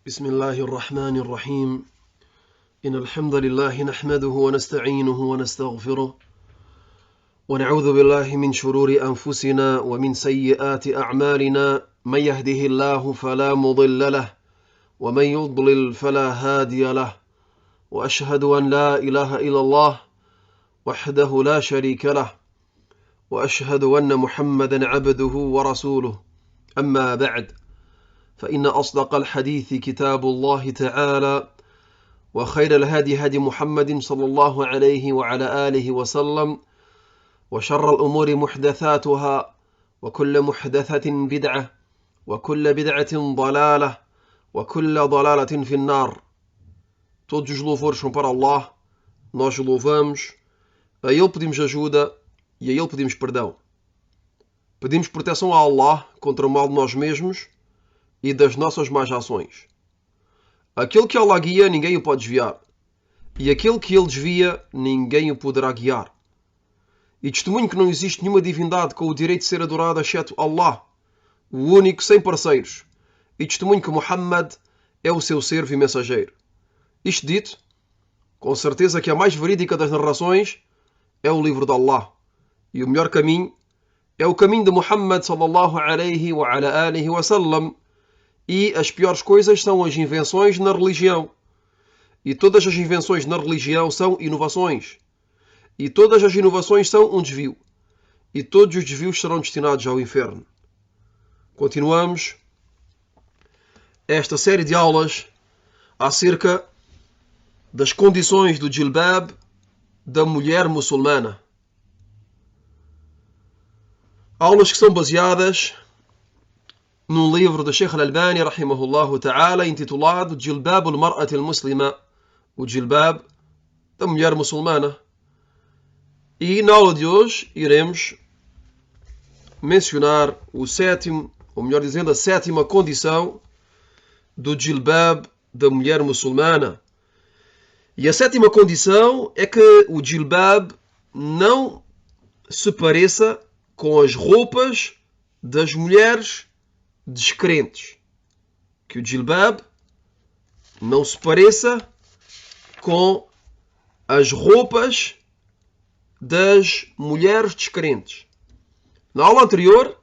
بسم الله الرحمن الرحيم إن الحمد لله نحمده ونستعينه ونستغفره ونعوذ بالله من شرور أنفسنا ومن سيئات أعمالنا من يهده الله فلا مضل له ومن يضلل فلا هادي له وأشهد أن لا إله إلا الله وحده لا شريك له وأشهد أن محمدا عبده ورسوله أما بعد فإن أصدق الحديث كتاب الله تعالى وخير الهدي هدي محمد صلى الله عليه وعلى آله وسلم وشر الأمور محدثاتها وكل محدثة بدعة وكل بدعة ضلالة وكل ضلالة في النار. Todos os louvores são para Allah, nós o louvamos, a Ele pedimos ajuda e a Ele pedimos perdão. Pedimos proteção a Allah contra o mal de nós mesmos e das nossas más ações. Aquele que Allah guia, ninguém o pode desviar. E aquele que Ele desvia, ninguém o poderá guiar. E testemunho que não existe nenhuma divindade com o direito de ser adorada, exceto Allah, o único, sem parceiros. E testemunho que Muhammad é o seu servo e mensageiro. Isto dito, com certeza que a mais verídica das narrações é o livro de Allah. E o melhor caminho é o caminho de Muhammad sallallahu alaihi wa ala alihi wa sallam. E as piores coisas são as invenções na religião. E todas as invenções na religião são inovações. E todas as inovações são um desvio. E todos os desvios serão destinados ao inferno. Continuamos esta série de aulas acerca das condições do jilbab da mulher muçulmana. Aulas que são baseadas num livro do Sheikh Al-Albani, rahimahullahu ta'ala, intitulado Jilbab al-Mar'at al-Muslima, o jilbab da mulher muçulmana. E na aula de hoje iremos mencionar o sétimo, ou melhor dizendo, a sétima condição do jilbab da mulher muçulmana. E a sétima condição é que o jilbab não se pareça com as roupas das mulheres descrentes. Que o jilbab não se pareça com as roupas das mulheres descrentes. Na aula anterior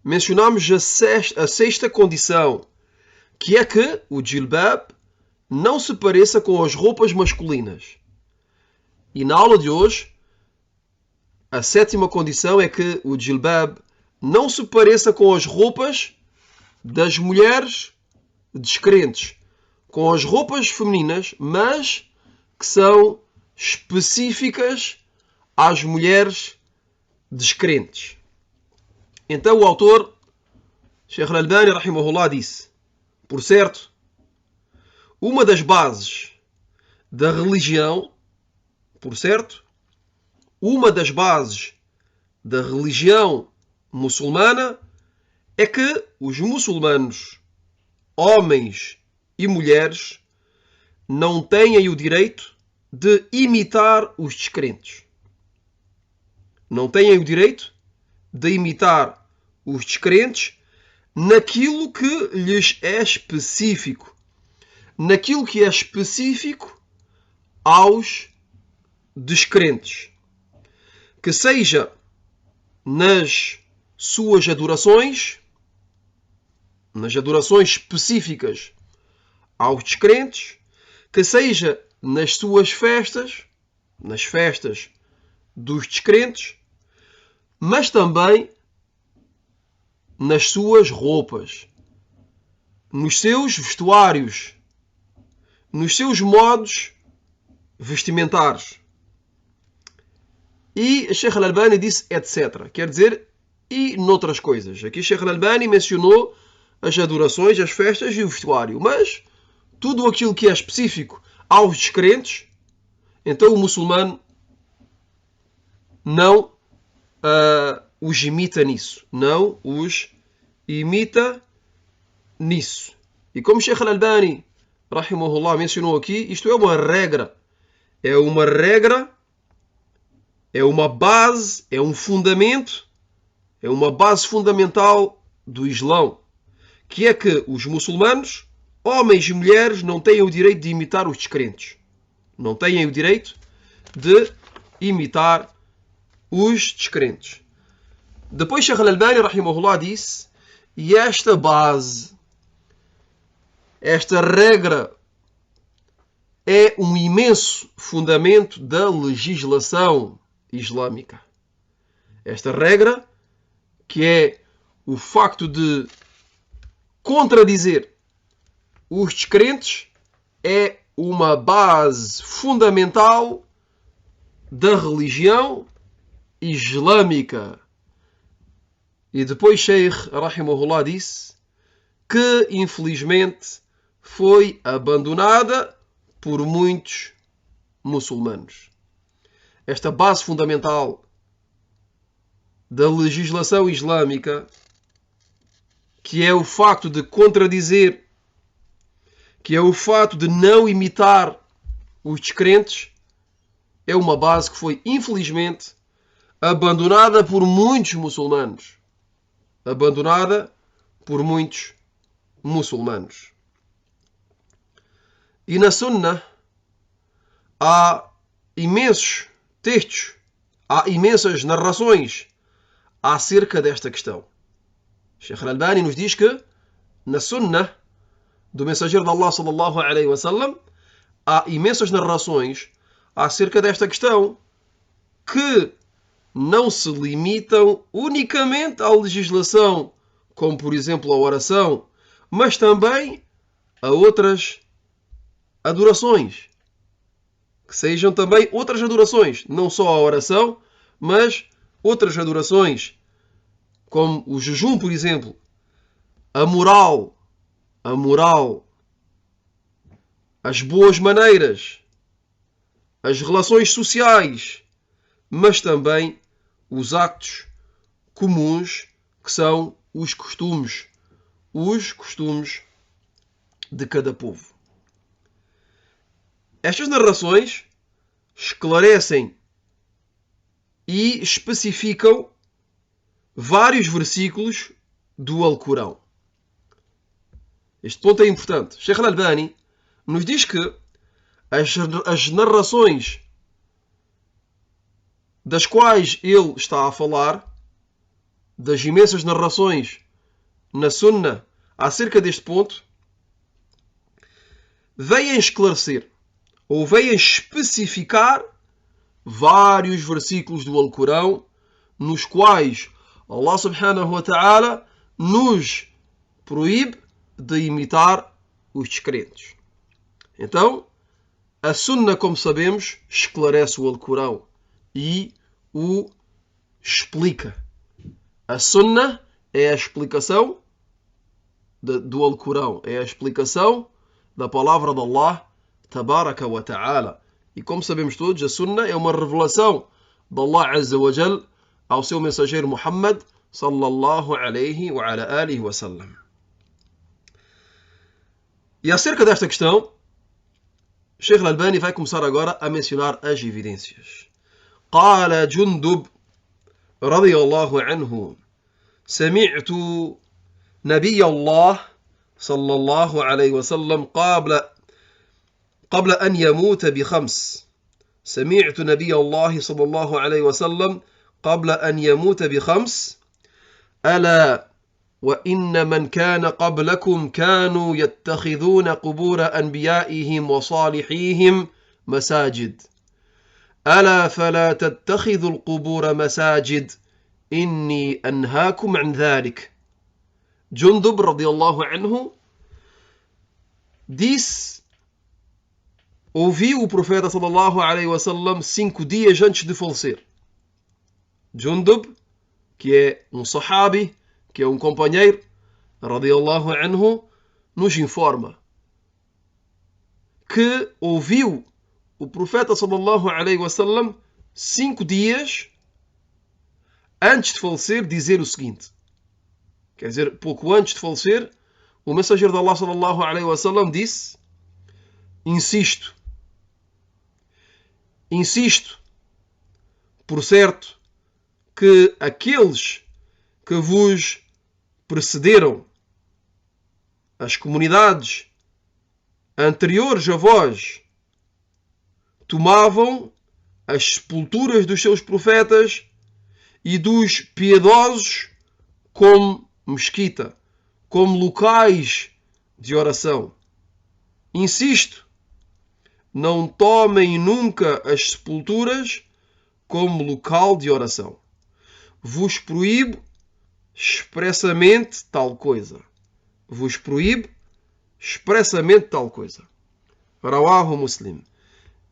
mencionámos a sexta condição, que é que o jilbab não se pareça com as roupas masculinas. E na aula de hoje a sétima condição é que o jilbab não se pareça com as roupas das mulheres descrentes, com as roupas femininas, mas que são específicas às mulheres descrentes. Então o autor, Sheikh Al-Albani, rahimahullah, disse: por certo, uma das bases da religião, muçulmana é que os muçulmanos, homens e mulheres, não têm o direito de imitar os descrentes. Não têm o direito de imitar os descrentes naquilo que lhes é específico. Naquilo que é específico aos descrentes. Que seja nas suas adorações, nas adorações específicas aos descrentes, que seja nas suas festas, nas festas dos descrentes, mas também nas suas roupas, nos seus vestuários, nos seus modos vestimentares. E Sheikh Al-Albani disse etc. Quer dizer, e noutras coisas. Aqui Sheikh Al-Albani mencionou as adorações, as festas e o vestuário. Mas tudo aquilo que é específico aos descrentes, então o muçulmano não os imita nisso. Não os imita nisso. E como Sheikh Al-Albani, rahimahullah, mencionou aqui, isto é uma regra. É uma regra, é uma base, é um fundamento, é uma base fundamental do Islão, que é que os muçulmanos, homens e mulheres não têm o direito de imitar os descrentes. Não têm o direito de imitar os descrentes. Depois Sheikh Al-Albani, rahimahullah, disse, e esta base, esta regra, é um imenso fundamento da legislação islâmica. Esta regra, que é o facto de contradizer os descrentes, é uma base fundamental da religião islâmica. E depois Sheikh rahimahullah disse que infelizmente foi abandonada por muitos muçulmanos. Esta base fundamental da legislação islâmica, que é o facto de contradizer, que é o facto de não imitar os descrentes, é uma base que foi infelizmente abandonada por muitos muçulmanos. Abandonada por muitos muçulmanos. E na Sunnah há imensos textos, há imensas narrações acerca desta questão. Sheikh Al-Albani nos diz que na Sunnah do mensageiro de Allah sallallahu alaihi wasallam há imensas narrações acerca desta questão que não se limitam unicamente à legislação, como por exemplo a oração, mas também a outras adorações. Que sejam também outras adorações, não só a oração, mas outras adorações, como o jejum, por exemplo, a moral, as boas maneiras, as relações sociais, mas também os actos comuns, que são os costumes de cada povo. Estas narrações esclarecem e especificam vários versículos do Alcorão. Este ponto é importante. Sheikh Al-Albani nos diz que as narrações das quais ele está a falar, das imensas narrações na Sunnah acerca deste ponto, vêm esclarecer ou vêm especificar vários versículos do Alcorão nos quais Allah subhanahu wa ta'ala nos proíbe de imitar os descrentes. Então, a Sunnah, como sabemos, esclarece o Alcorão e o explica. A Sunnah é a explicação do Alcorão, é a explicação da palavra de Allah tabaraka wa ta'ala. E como sabemos todos, a Sunnah é uma revelação de Allah azza wa jal ao seu mensageiro Muhammad sallallahu alaihi wa ala alihi wa sallam. E acerca desta questão, Sheikh Al-Albani vai começar agora a mencionar as evidências. قال جندب رضي الله عنه سمعت نبي الله صلى الله عليه وسلم قبل أن يموت بخمس سمعت نبي الله صلى الله عليه وسلم قبل أن يموت بخمس ألا وإن من كان قبلكم كانوا يتخذون قبور أنبيائهم وصالحيهم مساجد ألا فلا تتخذوا القبور مساجد إني أنهاكم عن ذلك. Jundub radiyallahu anhu disse: ouviu o profeta sallallahu alaihi wasallam 5 dias antes de falecer. Jundub, que é um sahabi, que é um companheiro, radiyallahu anhu, nos informa que ouviu o profeta sallallahu alaihi wasallam 5 dias antes de falecer dizer o seguinte. Quer dizer, pouco antes de falecer, o mensageiro de Allah sallallahu alaihi wasallam disse: insisto, por certo, que aqueles que vos precederam, as comunidades anteriores a vós tomavam as sepulturas dos seus profetas e dos piedosos como mesquita, como locais de oração. Insisto, não tomem nunca as sepulturas como local de oração. Vos proíbo expressamente tal coisa. Vos proíbo expressamente tal coisa. Rawahu Muslim.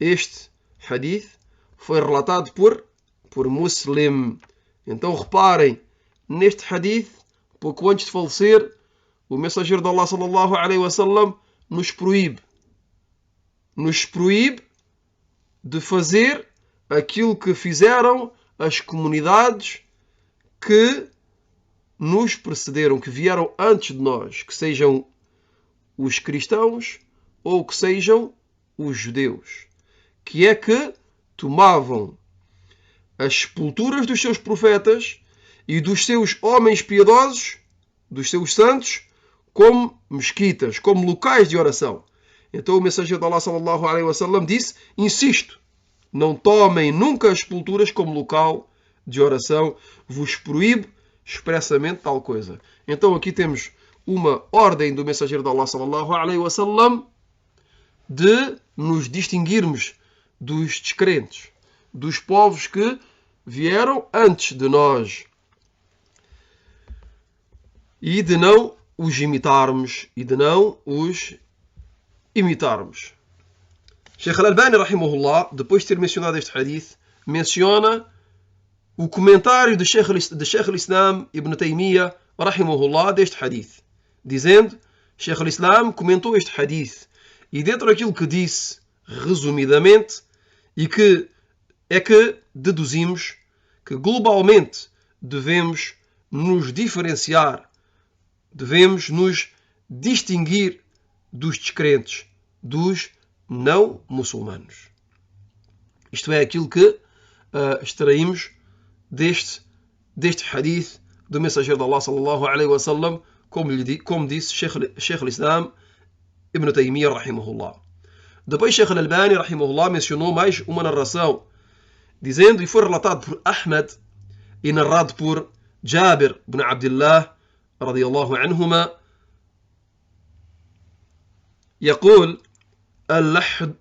Este hadith foi relatado por Muslim. Então reparem, neste hadith, pouco antes de falecer, o mensageiro de Allah sallallahu alaihi wasallam nos proíbe de fazer aquilo que fizeram as comunidades que nos precederam, que vieram antes de nós, que sejam os cristãos ou que sejam os judeus, que é que tomavam as sepulturas dos seus profetas e dos seus homens piedosos, dos seus santos, como mesquitas, como locais de oração. Então o mensageiro de Allah sallallahu alaihi wasallam disse: insisto, não tomem nunca as sepulturas como local de oração, vos proíbo expressamente tal coisa. Então aqui temos uma ordem do mensageiro de Allah sallallahu alaihi wasallam de nos distinguirmos dos descrentes, dos povos que vieram antes de nós, e de não os imitarmos e de não os imitarmos. Sheikh Al-Albani, rahimahullah, depois de ter mencionado este hadith, menciona o comentário de Sheikh Al-Islam Ibn Taymiyyah, rahimahullah, deste hadith, dizendo: Sheikh Al-Islam comentou este hadith e dentro daquilo que disse, resumidamente, e que é que deduzimos que globalmente devemos nos diferenciar, devemos nos distinguir dos descrentes, dos não muçulmanos. Isto é aquilo que extraímos deste hadith do mensageiro de Allah sallallahu alaihi wasallam, como disse Sheikh al-Islam Ibn Taymiyyah rahimahullah. Depois Sheikh al-Albani rahimahullah mencionou mais uma narração, dizendo, e foi relatado por Ahmad e narrado por Jabir ibn Abdullah radiyallahu anhuma, يقول اللحد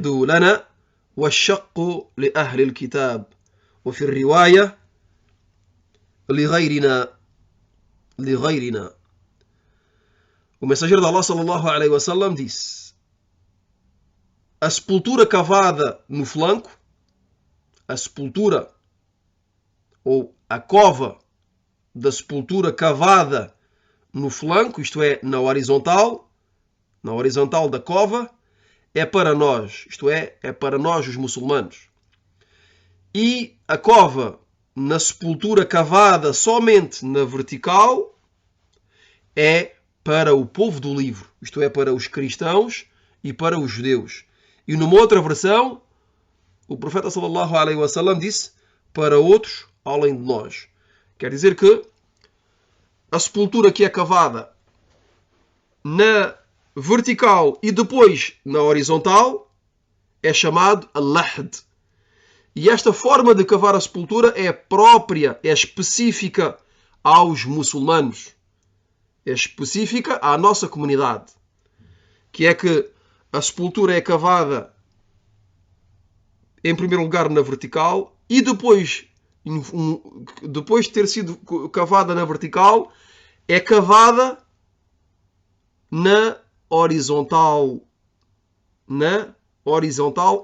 لنا والشق لأهل الكتاب وفي الرواية لغيرنا. O mensageiro de Allah sallallahu alaihi wasallam disse: a sepultura cavada no flanco, a sepultura ou a cova da sepultura cavada no flanco, isto é, na horizontal da cova, é para nós, isto é para nós os muçulmanos. E a cova na sepultura cavada somente na vertical é para o povo do livro, isto é, para os cristãos e para os judeus. E numa outra versão, o profeta sallallahu alaihi wasallam disse: para outros além de nós. Quer dizer que a sepultura que é cavada na vertical e depois na horizontal é chamado al-lahd. E esta forma de cavar a sepultura é própria, é específica aos muçulmanos. É específica à nossa comunidade. Que é que a sepultura é cavada em primeiro lugar na vertical e depois de ter sido cavada na vertical, é cavada na horizontal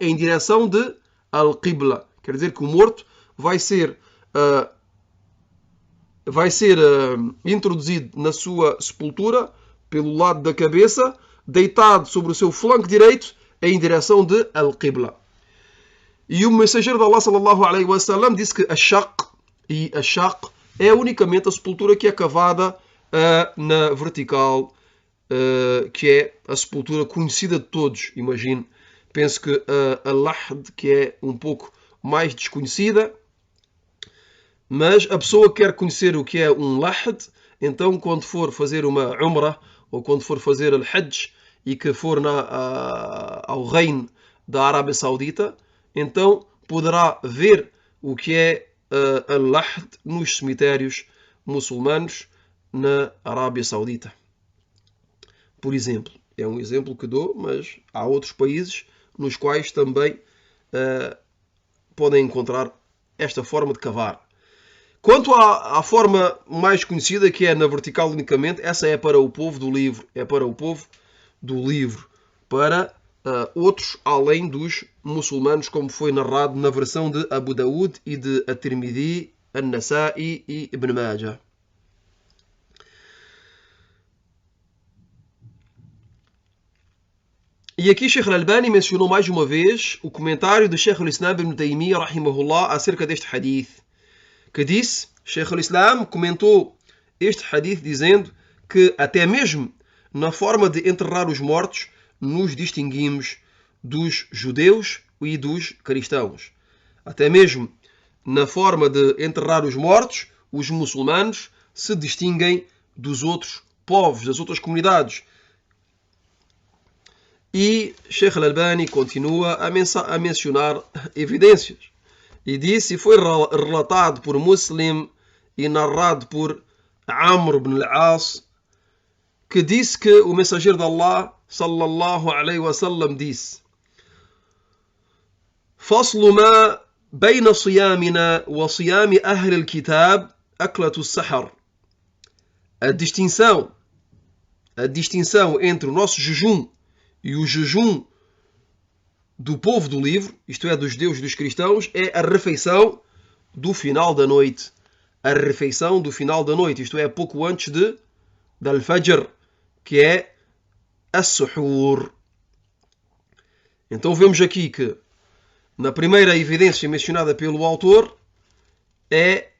em direção de Al-Qibla. Quer dizer que o morto vai ser introduzido na sua sepultura pelo lado da cabeça, deitado sobre o seu flanco direito em direção de Al-Qibla. E o mensageiro de Allah sallallahu alaihi wasallam disse que a shaq é unicamente a sepultura que é cavada na vertical, que é a sepultura conhecida de todos, imagino. Penso que a lahd, que é um pouco mais desconhecida, mas a pessoa que quer conhecer o que é um lahd, então quando for fazer uma Umrah ou quando for fazer al-Hajj e que for ao reino da Arábia Saudita, então poderá ver o que é al-Lahd nos cemitérios muçulmanos na Arábia Saudita. Por exemplo, é um exemplo que dou, mas há outros países nos quais também podem encontrar esta forma de cavar. Quanto à forma mais conhecida, que é na vertical unicamente, essa é para o povo do livro. É para o povo do livro. Para outros, além dos muçulmanos, como foi narrado na versão de Abu Daud e de At-Tirmidhi, An-Nasa'i e Ibn Majah. E aqui Sheikh Al-Albani mencionou mais uma vez o comentário de Sheikh Al-Islam Ibn Taymiyyah, rahimahullah, acerca deste hadith. Que disse, Sheikh Al-Islam comentou este hadith dizendo que até mesmo na forma de enterrar os mortos nos distinguimos dos judeus e dos cristãos. Até mesmo na forma de enterrar os mortos, os muçulmanos se distinguem dos outros povos, das outras comunidades. E Sheikh Al-Albani continua a mencionar evidências. E disse, e foi relatado por Muslim e narrado por Amr ibn al-As, que disse que o mensageiro de Allah, sallallahu alaihi wasallam, disse: فصل ما بين صيامنا وصيام أهل الكتاب أكلة السحر. A distinção entre o nosso jejum e o jejum do povo do livro, isto é, dos judeus e dos cristãos, é a refeição do final da noite. A refeição do final da noite, isto é, pouco antes de al-Fajr, que é as-suhur. Então vemos aqui que na primeira evidência mencionada pelo autor é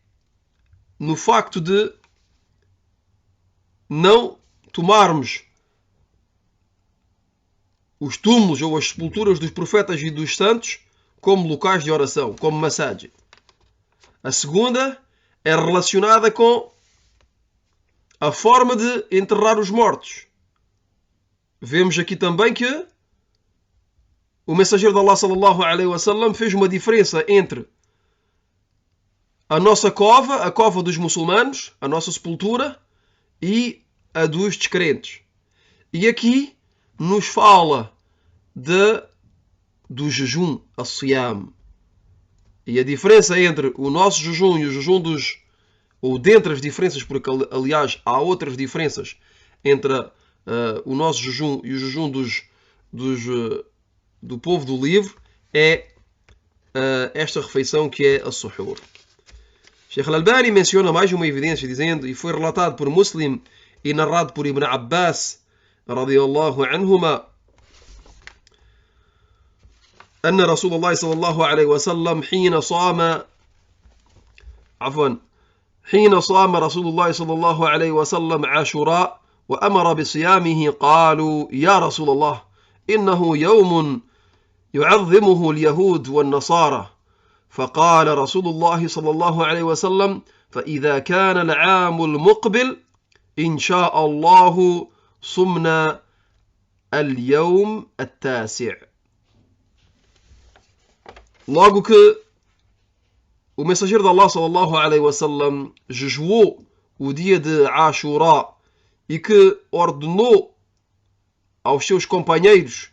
no facto de não tomarmos os túmulos ou as sepulturas dos profetas e dos santos como locais de oração, como masajid. A segunda é relacionada com a forma de enterrar os mortos. Vemos aqui também que o mensageiro de Allah, sallallahu alaihi wasallam, fez uma diferença entre a nossa cova, a cova dos muçulmanos, a nossa sepultura, e a dos descrentes. E aqui nos fala do jejum, a siyam. E a diferença entre o nosso jejum e o jejum dos... ou dentre as diferenças, porque aliás há outras diferenças entre o nosso jejum e o jejum do povo do livro, é esta refeição que é a suhur. Sheikh Al-Albani menciona mais uma evidência dizendo, e foi relatado por Muslim e narrado por Ibn Abbas radiyallahu anhuma, أن رسول الله صلى الله عليه وسلم حين صام رسول الله صلى الله عليه وسلم عاشوراء وأمر بصيامه قالوا يا رسول الله إنه يوم يعظمه اليهود والنصارى فقال رسول الله صلى الله عليه وسلم فإذا كان العام المقبل إن شاء الله صمنا اليوم التاسع. Logo que o mensageiro de Allah, sallallahu alaihi wasallam, jejuou o dia de Ashura e que ordenou aos seus companheiros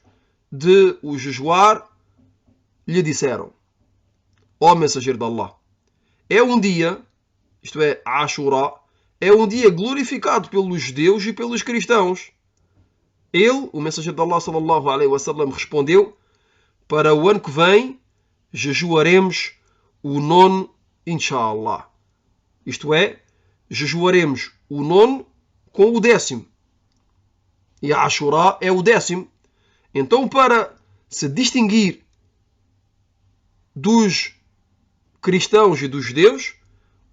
de o jejuar, lhe disseram: ó mensageiro de Allah, é um dia, isto é, Ashura, é um dia glorificado pelos judeus e pelos cristãos. Ele, o mensageiro de Allah, sallallahu alaihi wasallam, respondeu: para o ano que vem jejuaremos o nono, inshallah. Isto é, jejuaremos o nono com o 10º. E a Ashura é o 10º. Então, para se distinguir dos cristãos e dos judeus,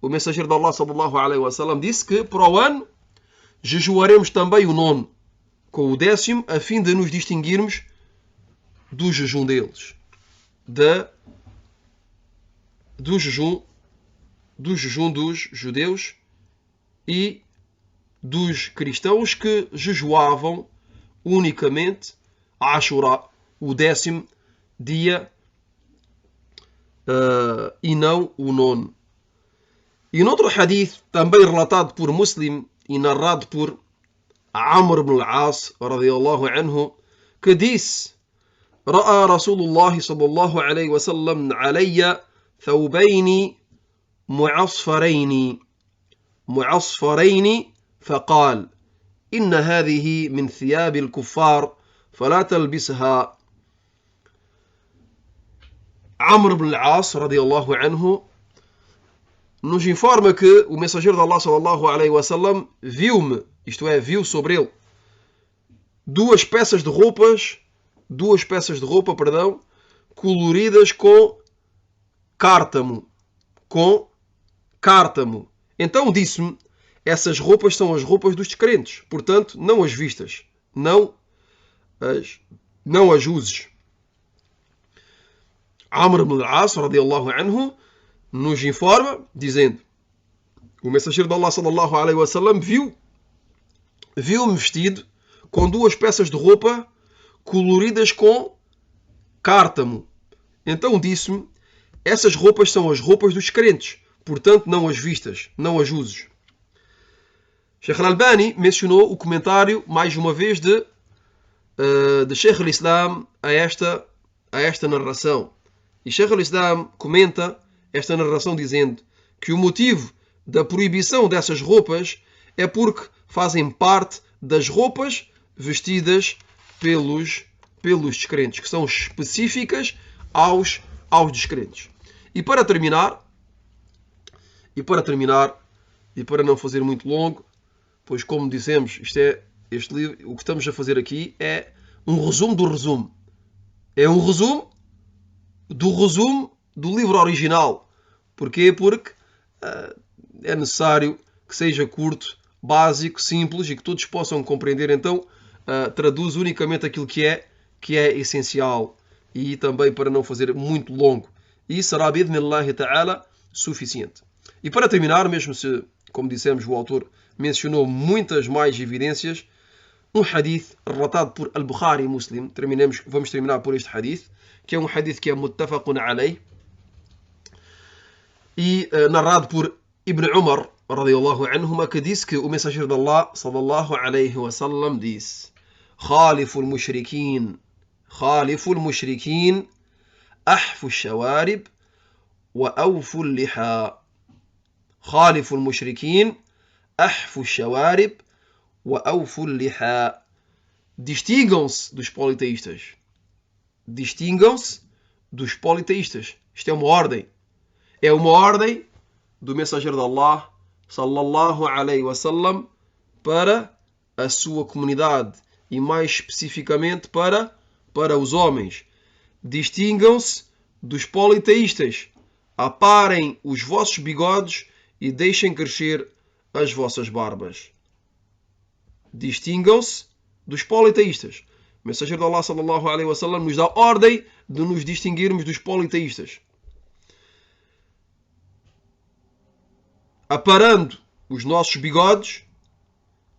o mensageiro de Allah, sallallahu alaihi wasallam, disse que para o ano jejuaremos também o nono com o 10º, a fim de nos distinguirmos do jejum deles. Do jejum dos judeus e dos cristãos que jejuavam unicamente Ashura, o 10º dia, e não o 9º. E noutro hadith, também relatado por Muslim e narrado por Amr ibn al-As, radiyallahu anhu, que disse: رأى رسول الله صلى الله عليه وسلم علي ثوبين معصفرين فقال: إن هذه من ثياب الكفار فلا تلبسها. Amr ibn al-As, radiyallahu anhu, nos informa que o mensageiro de Allah, sallallahu alaihi wasallam, viu-me, isto é, viu sobre ele, duas peças de roupa, coloridas com cártamo. Então disse-me: essas roupas são as roupas dos descrentes, portanto, não as vistas, não as uses. Amr ibn al-As, radiyallahu anhu, nos informa, dizendo: o mensageiro de Allah, sallallahu alaihi wasallam, viu-me vestido com duas peças de roupa coloridas com cártamo. Então disse-me: essas roupas são as roupas dos crentes, portanto não as vistas, não as uses. Sheikh al-Albani mencionou o comentário, mais uma vez, de Sheikh al-Islam a esta narração. E Sheikh al-Islam comenta esta narração dizendo que o motivo da proibição dessas roupas é porque fazem parte das roupas vestidas pelos descrentes, que são específicas aos descrentes. E para terminar, e para não fazer muito longo, pois como dissemos, este livro, o que estamos a fazer aqui é um resumo do resumo. É um resumo do livro original. Porquê? Porque é necessário que seja curto, básico, simples e que todos possam compreender. Então, traduz unicamente aquilo que é essencial, e também para não fazer muito longo. E será, bi'idhnillahi ta'ala, suficiente. E para terminar, mesmo se, como dissemos, o autor mencionou muitas mais evidências, um hadith relatado por Al-Bukhari e Muslim, vamos terminar por este hadith, que é um hadith que é muttafaqun alayh, e narrado por Ibn Umar, radiyallahu anhuma, que disse que o mensageiro de Allah, sallallahu alayhi wa sallam, disse: خالف المشركين أحفوا الشوارب وأوفوا اللحى. خالف المشركين أحفوا الشوارب وأوفوا اللحى. Distingam-se dos politeístas. Isto é uma ordem. É uma ordem do mensageiro de Allah, sallallahu alayhi wa sallam, para a sua comunidade e mais especificamente para os homens. Distingam-se dos politeístas. Aparem os vossos bigodes e deixem crescer as vossas barbas. Distingam-se dos politeístas. O mensageiro de Allah, sallallahu alaihi wasallam, nos dá ordem de nos distinguirmos dos politeístas, aparando os nossos bigodes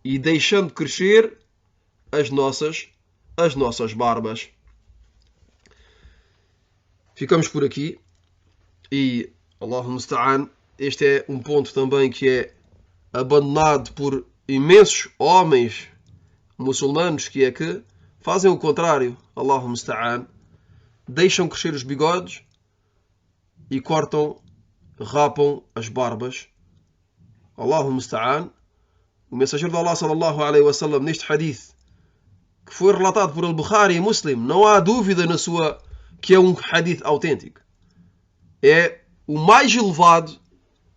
e deixando crescer as nossas barbas. Ficamos por aqui e Allahu Musta'an, este é um ponto também que é abandonado por imensos homens muçulmanos, que é que fazem o contrário. Allahu Musta'an, deixam crescer os bigodes e rapam as barbas. Allahu Musta'an. O mensageiro de Allah, sallallahu alaihi wasallam, neste hadith, que foi relatado por Al-Bukhari e Muslim, não há dúvida que é um hadith autêntico. É o mais elevado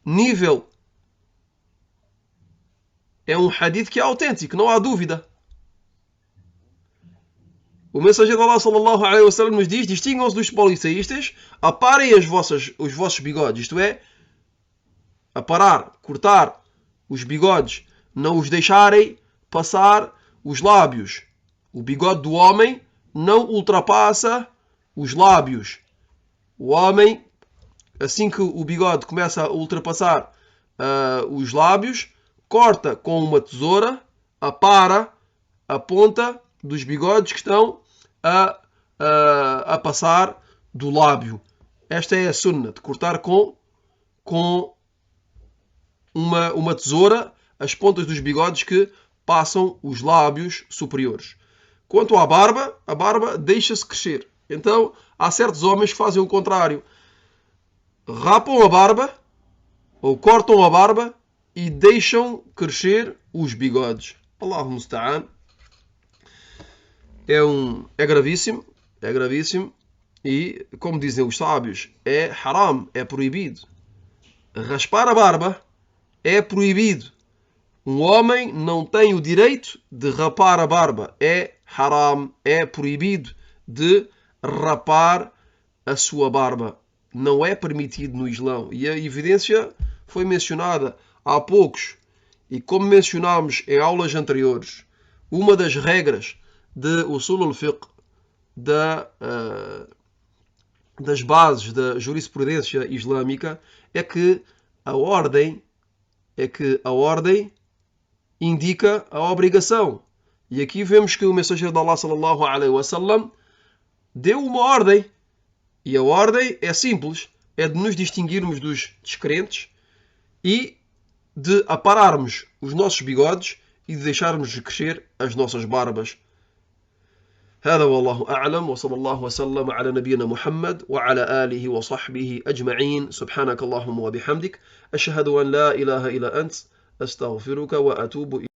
nível. É um hadith que é autêntico, não há dúvida. O mensageiro de Allah, sallallahu alaihi wasallam, nos diz: distingam-se dos politeístas, aparem os vossos bigodes, isto é, aparar, cortar os bigodes, não os deixarem passar os lábios. O bigode do homem não ultrapassa os lábios. O homem, assim que o bigode começa a ultrapassar os lábios, corta com uma tesoura, apara a ponta dos bigodes que estão a passar do lábio. Esta é a sunna, de cortar com uma tesoura as pontas dos bigodes que passam os lábios superiores. Quanto à barba, a barba deixa-se crescer. Então, há certos homens que fazem o contrário. Rapam a barba, ou cortam a barba, e deixam crescer os bigodes. Allahu musta'an. É gravíssimo. É gravíssimo. E, como dizem os sábios, é haram, é proibido. Raspar a barba é proibido. Um homem não tem o direito de rapar a barba. É haram, é proibido de rapar a sua barba. Não é permitido no Islão. E a evidência foi mencionada há poucos. E como mencionámos em aulas anteriores, uma das regras de Usul al-Fiqh, das bases da jurisprudência islâmica, é que a ordem indica a obrigação. E aqui vemos que o mensageiro de Allah sallallahu alaihi wasallam deu uma ordem. E a ordem é simples. É de nos distinguirmos dos descrentes e de apararmos os nossos bigodes e de deixarmos crescer as nossas barbas. هذا والله أعلم وصلى الله وسلم على نبينا محمد وعلى آله وصحبه أجمعين سبحانك اللهم وبحمدك أشهد أن لا إله إلا أنت أستغفرك وأتوب إليك